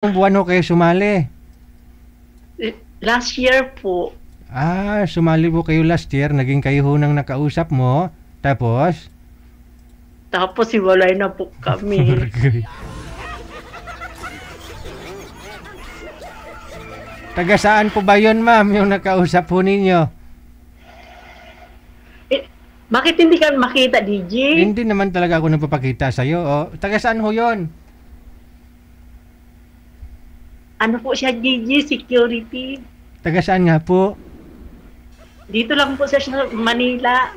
Ilang buwan ho kayo sumali? Last year po. Sumali po kayo last year. Naging kayo ho nang nakausap mo. Tapos? Tapos hiwalay na po kami. Taga saan po ba yun, ma'am, yung nakausap po ninyo? Bakit hindi ka makita, DJ? Hindi naman talaga ako nagpapakita sa'yo. Oh. Taga saan ho yun? Ano po siya, DJ? Security. Taga saan nga po? Dito lang po sa Manila.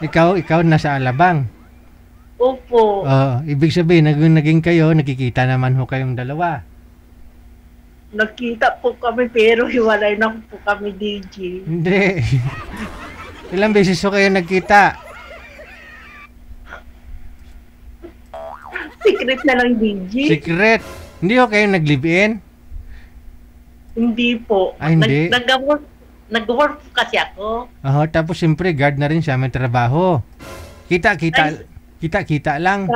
Ikaw nasa Alabang. Opo. Ibig sabihin, naging kayo, nakikita naman ho kayong dalawa. Nagkita po kami pero hiwalay na po kami, DJ. Hindi. Ilang beses ho kayo nagkita? Secret na lang, DJ. Secret. Hindi ho kayo nag-live-in? Hindi po. Hindi? Nag-work po kasi ako. Tapos siyempre guard na rin siya, may trabaho. Kita lang.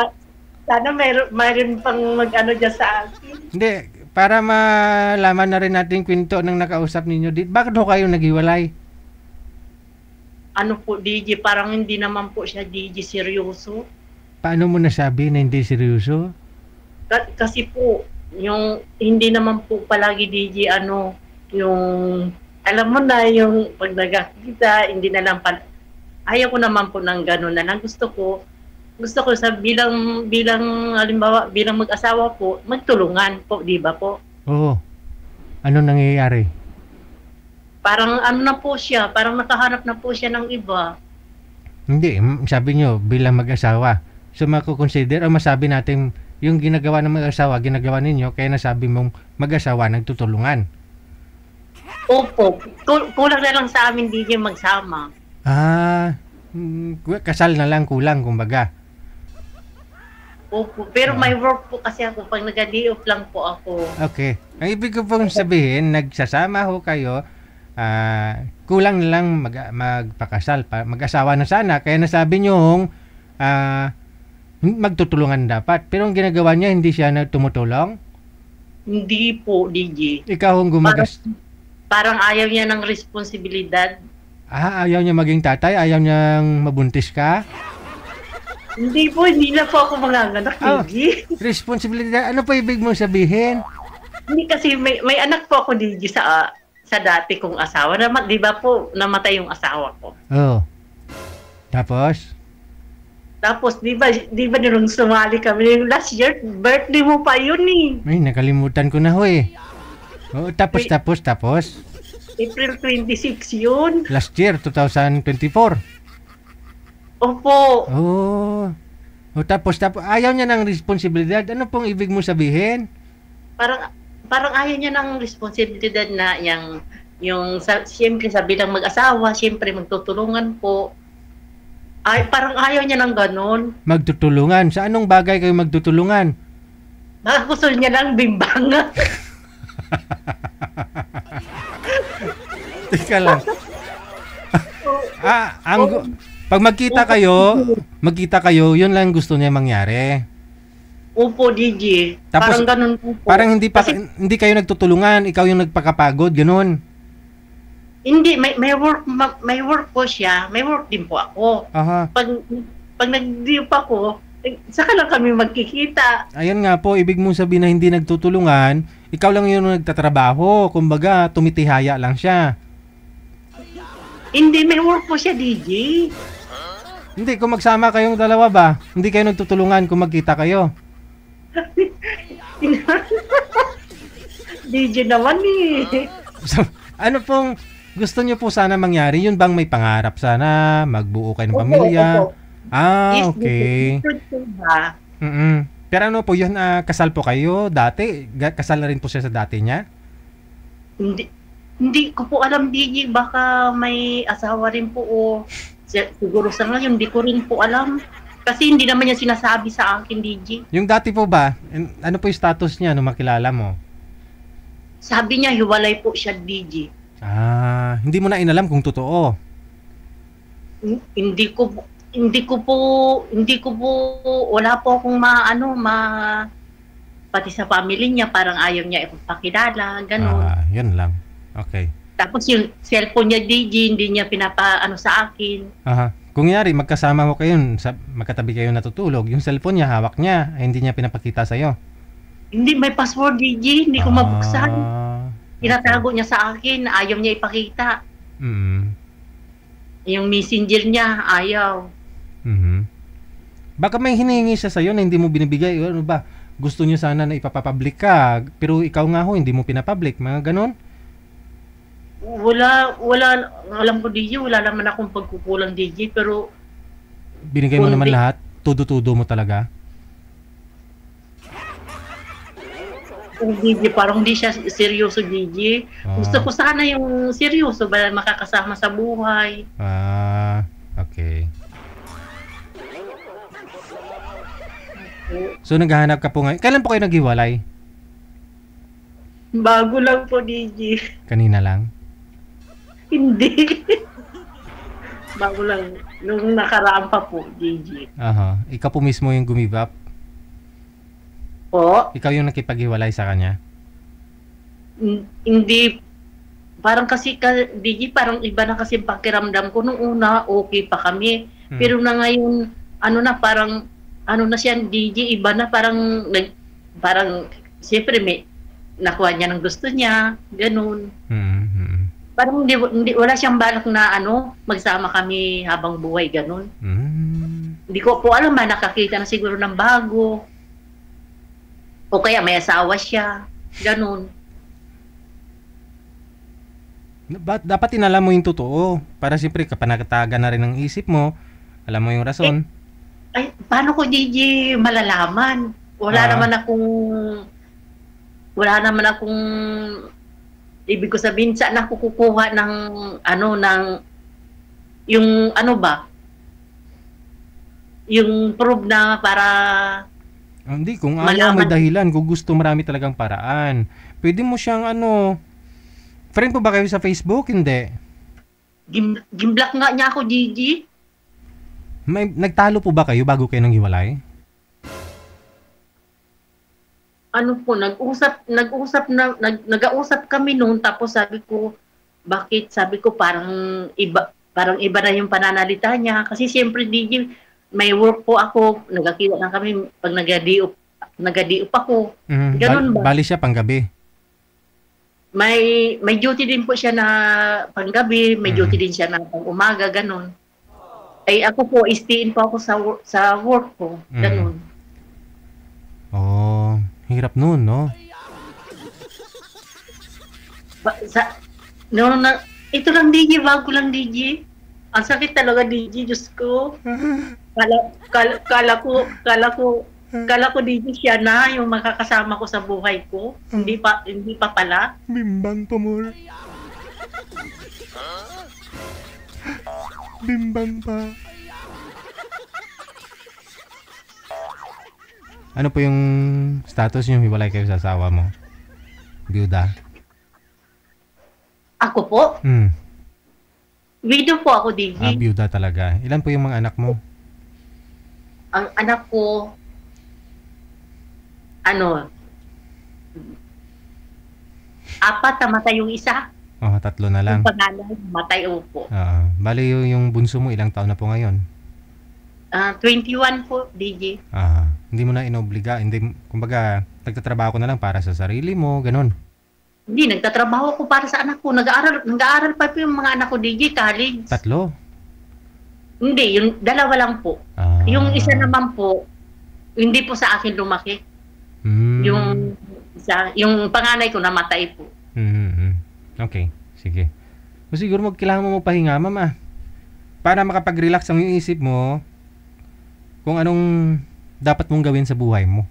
Sana mayroon pang mag-ano dyan sa akin. Hindi, para malaman na rin natin kwento ng nakausap ninyo. Bakit ho kayo naghiwalay? Ano po, DJ, parang hindi naman po siya, DJ, seryoso. Paano mo nasabi na hindi seryoso? Kasi po, yung hindi naman po palagi, DJ, yung alam mo na, yung pag nagkakita, hindi na lang ayaw ko naman po ng gano'n na lang. Gusto ko sa bilang halimbawa, bilang mag-asawa po, magtulungan po, di ba po? Oo. Ano nangyayari? Parang ano na po siya, parang nakahanap na po siya ng iba. Hindi, sabi nyo, bilang mag-asawa. So makukonsider o masabi natin yung ginagawa ng mag-asawa, ginagawa ninyo, kaya nasabi mong mag-asawa nagtutulungan. Opo, kulang na lang sa amin, DJ, magsama. Kasal na lang kulang, kumbaga. Opo, pero may work po kasi ako, pag nag-day off lang po ako. Okay. Ang ibig ko pong sabihin, nagsasama ho kayo, kulang na lang magpakasal, mag-asawa na sana, kaya nasabi nyo magtutulungan dapat. Pero ang ginagawa niya, hindi siya na tumutulong? Hindi po, DJ. Ikaw ang gumagas... Parang ayaw niya ng responsibilidad. Ayaw niya maging tatay? Ayaw niyang mabuntis ka? Hindi po, hindi na po ako manganganak, DJ. Responsibilidad? Ano po ibig mong sabihin? Hindi kasi may anak po ako, DJ, sa dati kong asawa. Di ba po, namatay yung asawa ko. Tapos? Tapos, di ba nung sumali kami, yung last year, birthday mo pa yun eh. Ay, nakalimutan ko na ho eh. Tapos. April 26 yun. Last year, 2024. Opo. Tapos, ayaw niya ng responsibilidad. Ano pong ibig mo sabihin? Parang ayaw niya ng responsibilidad na siyempre sa bilang mag-asawa, siyempre magtutulungan po. Parang ayaw niya ng ganon. Magtutulungan? Sa anong bagay kayo magtutulungan? Baka gusto niya lang bimbangan. Teka lang. Pag magkita kayo, yun lang gusto niya mangyari. Opo, DJ. Tapos, parang ganun po. Parang hindi kayo nagtutulungan, ikaw yung nagpakapagod, ganun. Hindi, may work po siya, may work din po ako. Pag nag-dip ako, saka lang kami magkikita. Ayun nga po, ibig mong sabihin na hindi nagtutulungan, ikaw lang yung nagtatrabaho, kumbaga tumitihaya lang siya. Hindi, may work po siya, DJ. Hindi, kung magsama kayong dalawa ba, hindi kayo nagtutulungan kung magkita kayo. DJ naman eh. So, ano pong gusto niyo po sana mangyari? Yun bang may pangarap sana? Magbuo kayo ng pamilya? Opo. Okay. Pero ano po yun, kasal po kayo dati? Kasal na rin po siya sa dati niya? Hindi ko po alam, DJ. Baka may asawa rin po o siguro sa ngayon, hindi ko rin po alam. Kasi hindi naman niya sinasabi sa akin, DJ. Yung dati po ba, ano po yung status niya nung makilala mo? Sabi niya, hiwalay po siya, DJ. Hindi mo na inalam kung totoo? Hindi ko po, wala po akong pati sa family niya, parang ayaw niya ipakilala, ganun. Yun lang. Okay. Tapos yung cellphone niya, DJ, hindi niya pinapaano sa akin. Aha. Kung yari, magkasama mo kayo, magkatabi kayo natutulog, yung cellphone niya, hawak niya, ay hindi niya pinapakita sa'yo. Hindi, may password, DJ, hindi ko mabuksan. Okay. Tinatago niya sa akin, ayaw niya ipakita. Yung messenger niya, ayaw. Baka may hinihingi siya sa'yo na hindi mo binibigay. Ano ba? Gusto niya sana na ipapapublic ka, pero ikaw nga ho, hindi mo pinapublic. Mga ganon? Wala, alam ko, DJ, wala naman akong pagkukulang, DJ, pero... Binigay mo naman lahat? Tudo-tudo mo talaga? DJ, parang hindi siya seryoso, DJ. Gusto ko sana yung seryoso, ba makakasama sa buhay. Okay. So, naghahanap ka po ngayon. Kailan po kayo naghiwalay? Bago lang po, DJ. Kanina lang? Hindi. Bago lang. Nung nakaraan pa po, DJ. Ikaw po mismo yung gumive up? Po? Ikaw yung nakipaghiwalay sa kanya? Hindi. Parang kasi, DJ, parang iba na kasi pakiramdam ko. Nung una, okay pa kami. Pero na ngayon, parang, na siya, DJ, iba na, parang, siyempre, nakuha niya ng gusto niya, ganun. Parang hindi, wala siyang balak na, magsama kami habang buhay, ganun. Hindi ko po alam, nakakita na siguro ng bago. O kaya may asawa siya, ganun. Dapat inalam mo yung totoo. Para siyempre, kapanatagan na rin ang isip mo, alam mo yung rason. Ay, paano ko, DJ, malalaman? Wala naman akong ibig ko sabihin, saan ako kukuha ng yung proof na para hindi, kung ayaw may dahilan, kung gusto marami talagang paraan. Pwede mo siyang friend po ba kayo sa Facebook? Hindi. Gimblock nga niya ako, Gigi. Nagtalo po ba kayo bago kayo nang hiwalay? Nag-uusap kami noon, tapos sabi ko parang iba na yung pananalita niya. Kasi siyempre, DJ, may work po ako, nagkakita na kami pag nag-diop ako. Ganun ba? Bali siya panggabi? May duty din po siya na panggabi, may duty din siya na pang umaga, ganun. Ay ako po, istiin po ako sa work ko, ganun. Hirap nun, no? Ito lang, DJ, bago lang, DJ. Ang sakit talaga, DJ, Diyos ko. Kala ko, DJ, siya na yung makakasama ko sa buhay ko. Hindi pa pala. Bimbang pa, more. Bimbang pa. Ano po yung status nyo? Hiwalay kayo sa asawa mo? Byuda? Ako po? Widow po ako, DJ. Byuda talaga. Ilan po yung mga anak mo? Ang anak ko, 4, namatay yung isa. 3 na lang. Yung panganay, namatay po. Bali yung bunso mo, ilang taon na po ngayon? 21 po, DJ. Hindi mo na inobliga, kumbaga, nagtatrabaho ko na lang para sa sarili mo, ganun. Hindi, nagtatrabaho ko para sa anak ko. Nag-aaral pa po yung mga anak ko, DJ, college. 3? Hindi, yung 2 lang po. Yung isa naman po, hindi po sa akin lumaki. Yung panganay ko namatay po. Okay, sige. So, siguro kailangan mo magpahinga, mama. Para makapag-relax ang yung isip mo, kung anong dapat mong gawin sa buhay mo.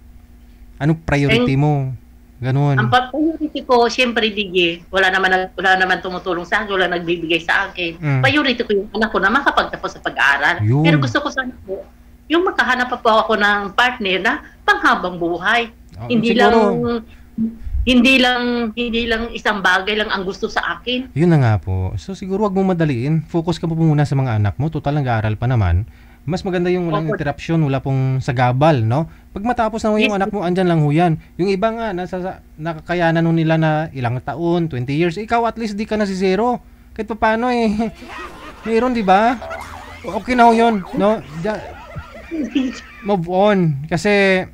Anong priority mo? Ganun. Ang priority ko, siyempre, DJ, wala naman tumutulong sa akin, wala nagbibigay sa akin. Priority ko yung anak ko na makapagtapos sa pag-aaral. Pero gusto ko sana po, yung makahanap pa po ako ng partner na panghabang buhay. Hindi lang isang bagay lang ang gusto sa akin. Yun na nga po. So siguro wag mo madaliin. Focus ka po muna sa mga anak mo. Total nag-aaral pa naman. Mas maganda yung walang Opo. interruption, wala pong sagabal, no? Pag matapos na ho yung Yes. anak mo, andyan lang ho yan. Yung iba nga, nakakayanan ho nila na ilang taon, 20 years. Ikaw at least di ka na si zero. Kahit pa paano eh. Mayroon, di ba? Okay na ho yun, no? Move on. Kasi,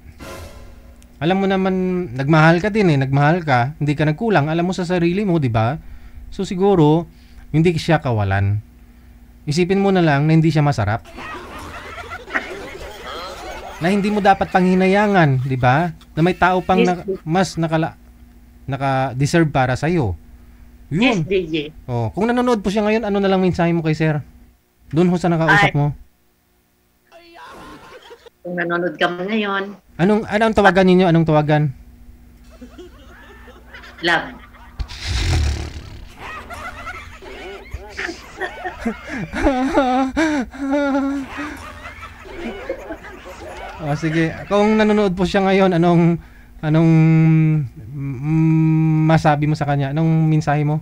alam mo naman, nagmahal ka din eh. Nagmahal ka, hindi ka nagkulang. Alam mo sa sarili mo, di ba? So siguro, hindi siya kawalan. Isipin mo na lang na hindi siya masarap. Na hindi mo dapat panghinayangan, di ba? Na may tao pang Yes, mas naka-deserve para sa iyo. Yes, Yun. DJ. Oh, kung nanonood po siya ngayon, ano na lang mensahe mo kay sir? Doon ho sa nakausap Ay. mo. Kung nanonood ka man ngayon, Anong tawagan ninyo? Anong tawagan? love. Oh, sige. Kung nanonood po siya ngayon, anong masabi mo sa kanya? Anong mensahe mo?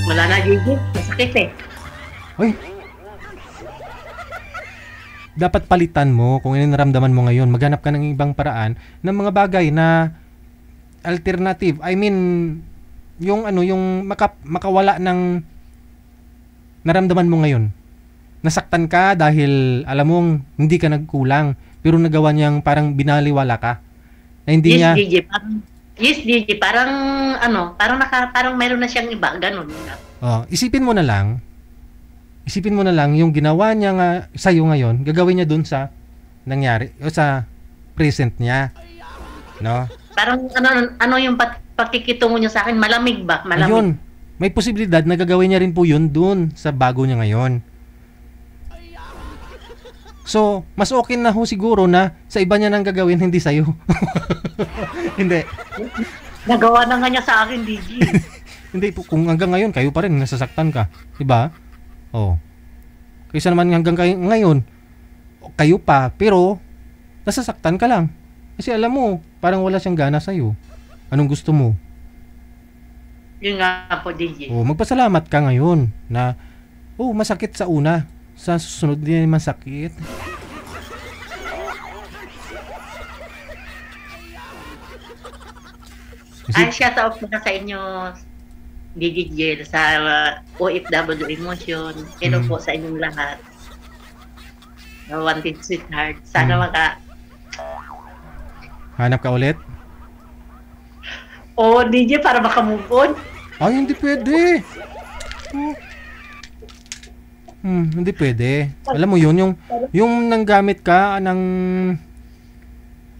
Wala na, DJ. Masakit eh. Uy. Dapat palitan mo kung ano yung naramdaman mo ngayon. Maghanap ka ng ibang paraan ng mga bagay na alternative. I mean, yung makawala ng naramdaman mo ngayon. Nasaktan ka dahil alam mong hindi ka nagkulang, pero nagawa niyang parang binaliwala ka. Na hindi Yes, niya DJ. Yes, DJ. Parang, parang mayroon na siyang iba. Ganun. isipin mo na lang yung ginawa niya nga sa'yo ngayon, gagawin niya dun sa nangyari o sa present niya. No? Parang, ano yung pakikitungo niya sa akin? Malamig ba? Malamig. Ayun, may posibilidad na gagawin niya rin po yun dun sa bago niya ngayon. So, mas okay na ho siguro na sa iba niya nang gagawin, hindi sa'yo. Hindi. Nagawa na nga niya sa akin, DJ. Hindi po, kung hanggang ngayon, kayo pa rin, nasasaktan ka. Diba? Oh. Kaysa naman hanggang ngayon, kayo pa, pero nasasaktan ka lang. Kasi alam mo, parang wala siyang gana sa'yo. Anong gusto mo? Yun nga po, DJ. Oh, magpasalamat ka ngayon na, masakit sa una. Sa susunod din masakit. Ay, shout out muna sa inyo, DJ Jel, sa OFW Emotion. Hello po sa inyong lahat. Wanted sweetheart. Sana Hanap ka ulit? DJ, para maka-move on. Ay, hindi pwede. Hindi pwede. Alam mo yun, yung nanggamit ka ng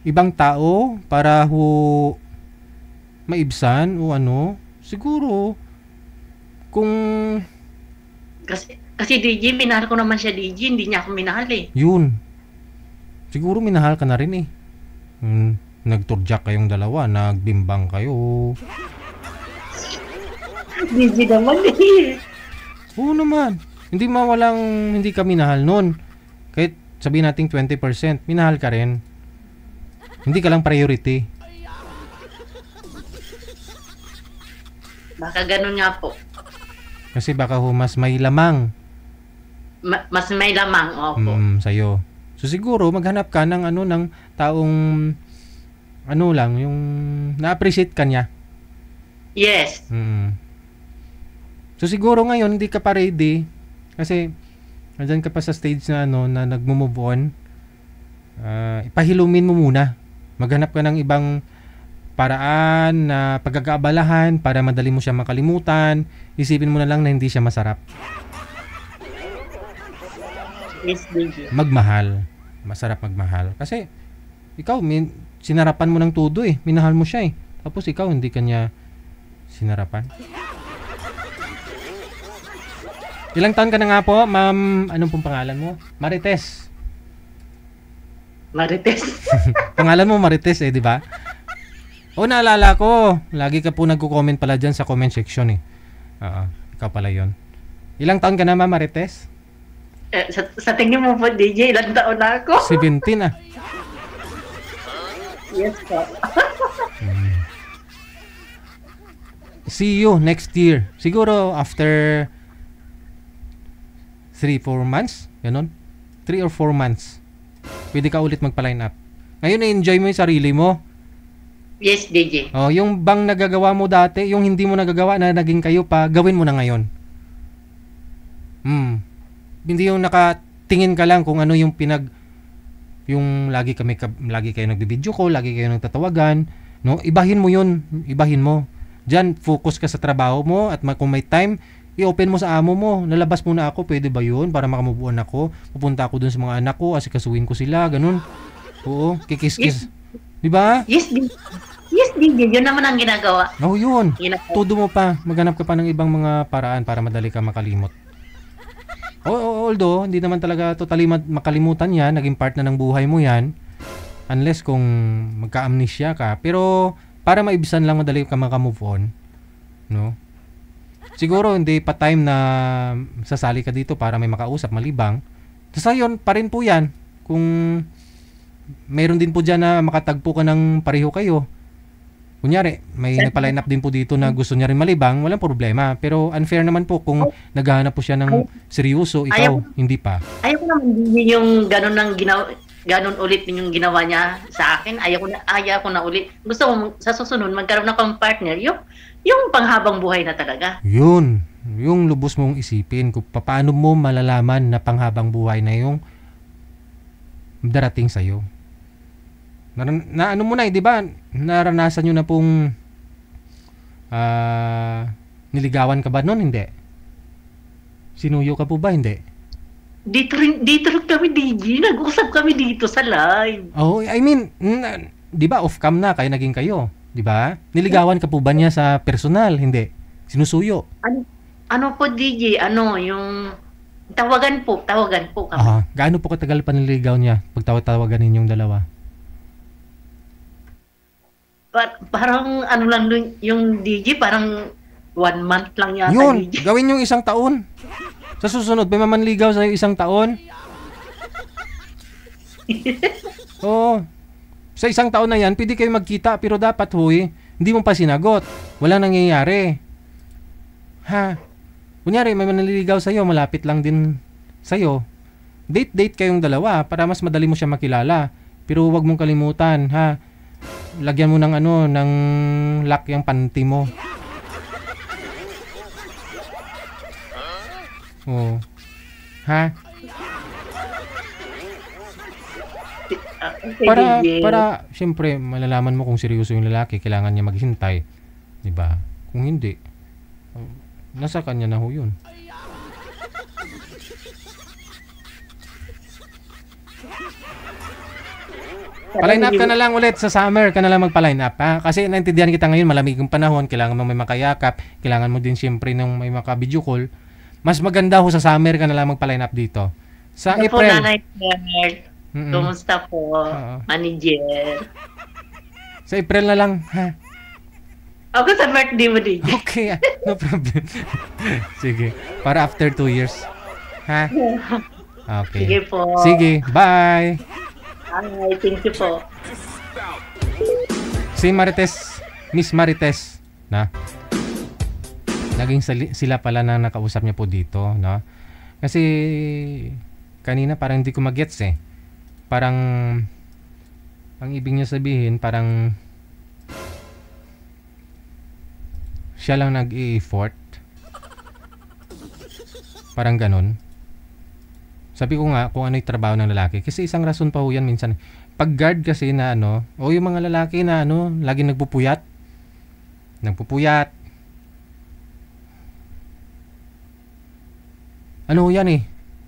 ibang tao para maibsan o siguro kung kasi DJ, minahal ko naman siya, DJ, hindi niya ako minahal eh. yun, siguro minahal ka na rin eh. Nagturjak kayong dalawa, nagbimbang kayo. DJ naman eh. Oo naman. Hindi ka minahal nun. Kahit sabihin natin 20%, minahal ka rin. Hindi ka lang priority. Baka ganun nga po. Kasi baka mas may lamang Mas may lamang, opo. sa'yo. So siguro maghanap ka ng ng taong yung na-appreciate ka niya. Yes. So siguro ngayon hindi ka pa ready kasi nandiyan ka pa sa stage na na nagmo-move on. Ipahilumin mo muna. Maghanap ka ng ibang paraan na pagkakaabalahan para madali mo siya makalimutan. Isipin mo na lang na hindi siya masarap. Yes, DJ. Magmahal. Masarap magmahal. Kasi ikaw, sinarapan mo ng todo eh. Minahal mo siya eh. Tapos ikaw, hindi kanya sinarapan. Ilang taon ka na nga po, ma'am? Anong pong pangalan mo? Marites. Marites. Pangalan mo Marites eh, di ba? Naalala ko. Lagi ka po nagko-comment pala dyan sa comment section eh. Ikaw pala yon. Ilang taon ka na, ma'am Marites? Sa tingin mo po, DJ, ilang taon na ako? 17 ah. Yes po. See you next year. Siguro after 3-4 months, ganun. 3 or 4 months, pwede ka ulit magpa-line up. Ngayon, na-enjoy mo yung sarili mo. Yes, DJ. Oh, yung bang nagagawa mo dati, yung hindi mo nagagawa na naging kayo pa, gawin mo na ngayon. Hindi yung nakatingin ka lang kung ano yung yung lagi kayo nagbi-video call, lagi kayo nagtatawagan, no? Ibahin mo 'yun, ibahin mo. Diyan focus ka sa trabaho mo at kung may time, i-open mo sa amo mo. Lalabas muna ako, pwede ba 'yun para makamubuan ako? Pupunta ako dun sa mga anak ko, asikasuhin ko sila, ganun. Oo, kikis-kis. Di ba? Yes, DJ. Yes, DJ. Yun naman ang ginagawa. Oh, yun. Todo mo pa. Maghanap ka pa ng ibang mga paraan para madali ka makalimot. Although, hindi naman talaga totally makalimutan yan. Naging part na ng buhay mo yan. Unless kung magka-amnesia ka. Pero, para maibisan lang madali ka makamove on. No? Siguro, hindi pa time na sasali ka dito para may makausap, malibang. Tapos yun, pa rin po yan. Kung mayroon din po dyan na makatagpo ka ng pareho kayo. Kunyari, may nagpa-line up din po dito na gusto niya rin malibang, walang problema. Pero unfair naman po kung naghahanap po siya ng seryoso, ikaw, hindi pa. Ayaw ko naman din yung ganun ulit yung ginawa niya sa akin. Ayaw ko na ulit. Gusto ko sa susunod magkaroon ng partner, yung panghabang buhay na talaga. Yun, yung lubos mong isipin kung paano mo malalaman na panghabang buhay na yung darating sa'yo. Na ano mo na, di ba? Naranasan nyo na pong niligawan ka ba noon? Hindi. Sinuyo ka po ba? Hindi. Dito rin kami, DJ. Nag-usap kami dito sa live. Oh, I mean, di ba off-cam na naging kayo? Di ba? Niligawan ka po ba niya sa personal? Hindi. Sinusuyo. Ano po, DJ? Yung tawagan po kami. Gaano po katagal pa nililigaw niya pag tawagan ninyong dalawa? Parang lang yung DJ, parang 1 month lang yata. Yun, DJ. gawin yung 1 taon. Sa susunod, may mamanligaw sa'yo 1 taon. Oo. Sa 1 taon na yan, pwede kayo magkita, pero dapat hindi mo pa sinagot. Walang nangyayari. Kunyari, may manliligaw sa'yo, malapit lang din sa'yo. Date kayong dalawa para mas madali mo siya makilala. Pero huwag mong kalimutan, lagyan mo ng ng lock yung panty mo. Oh. Okay, para syempre malalaman mo kung seryoso yung lalaki, kailangan niya maghintay, 'di ba? Kung hindi, nasa kanya na ho 'yun. Pa-line up ka na lang ulit sa summer, ka na lang magpa-line up, Kasi naintindihan kita ngayon, malamig yung panahon, kailangan mo may makayakap, kailangan mo din siyempre ng may maka-video call. Mas maganda ho sa summer ka na lang magpa-line up dito. Sa April. Kumusta po, manager? Sa April na lang, Ako sa birthday mo din. Okay, no problem. Sige, para after 2 years. Okay. Sige po. Sige, bye. Ay, thank you po. Si Miss Marites, naging sila pala na nakausap niya po dito, no? Kasi kanina parang hindi ko magets Parang ang ibig niya sabihin parang siya lang nag-i-effort. Parang ganun. Sabi ko nga kung ano yung trabaho ng lalaki. Kasi isang rason pa ho yan minsan. Pag guard kasi na yung mga lalaki na laging nagpupuyat. Ano yan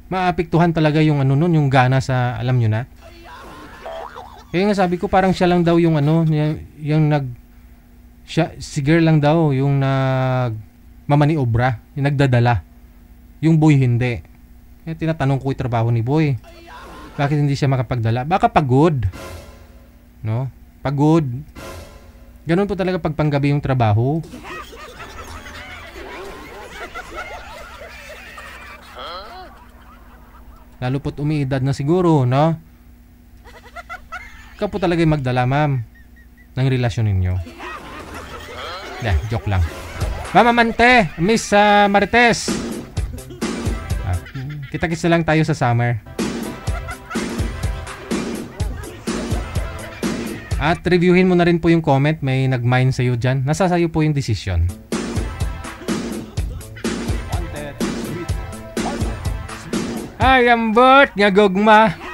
maapektuhan talaga yung yung gana sa, alam nyo na. Kaya nga sabi ko parang siya lang daw yung si girl lang daw yung mamaniobra, yung nagdadala. Yung boy hindi. Kaya tinatanong ko yung trabaho ni boy. Bakit hindi siya makapagdala? Baka pagod. No? Pagod. Ganun po talaga pag panggabi yung trabaho. Lalo po't umiidad na siguro, no? Ikaw po talaga yung magdala, ma'am, ng relasyon ninyo. Joke lang. Mama Mante, Miss Marites. Kita-kits na lang tayo sa summer. At reviewin mo na rin po yung comment. May nag-mine sa'yo dyan. Nasa sa'yo po yung decision. Ay, ambot nga gugma.